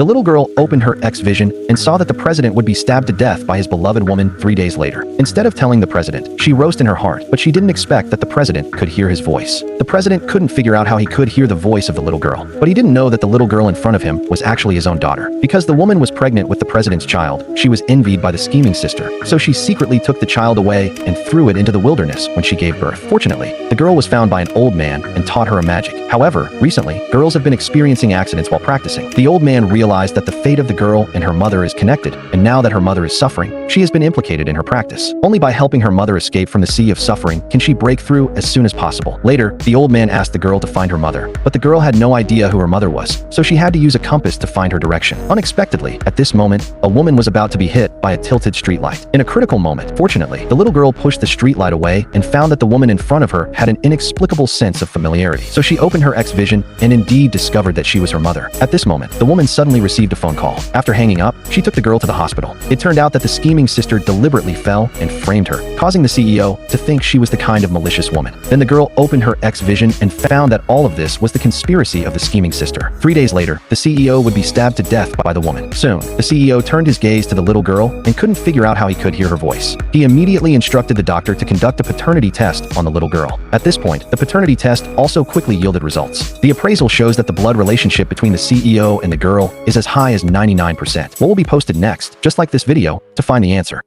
The little girl opened her X-Vision and saw that the president would be stabbed to death by his beloved woman 3 days later. Instead of telling the president, she roused in her heart, but she didn't expect that the president could hear his voice. The president couldn't figure out how he could hear the voice of the little girl, but he didn't know that the little girl in front of him was actually his own daughter. Because the woman was pregnant with the president's child, she was envied by the scheming sister, so she secretly took the child away and threw it into the wilderness when she gave birth. Fortunately, the girl was found by an old man and taught her a magic. However, recently, girls have been experiencing accidents while practicing. The old man realized that the fate of the girl and her mother is connected, and now that her mother is suffering, she has been implicated in her practice. Only by helping her mother escape from the sea of suffering can she break through as soon as possible. Later, the old man asked the girl to find her mother, but the girl had no idea who her mother was, so she had to use a compass to find her direction. Unexpectedly, at this moment, a woman was about to be hit by a tilted streetlight. In a critical moment, fortunately, the little girl pushed the streetlight away and found that the woman in front of her had an inexplicable sense of familiarity. So she opened her X-Vision and indeed discovered that she was her mother. At this moment, the woman suddenly received a phone call. After hanging up, she took the girl to the hospital. It turned out that the scheming sister deliberately fell and framed her, causing the CEO to think she was the kind of malicious woman. Then the girl opened her X-Vision and found that all of this was the conspiracy of the scheming sister. 3 days later, the CEO would be stabbed to death by the woman. Soon, the CEO turned his gaze to the little girl and couldn't figure out how he could hear her voice. He immediately instructed the doctor to conduct a paternity test on the little girl. At this point, the paternity test also quickly yielded results. The appraisal shows that the blood relationship between the CEO and the girl is as high as 99%. What will be posted next, just like this video, to find the answer?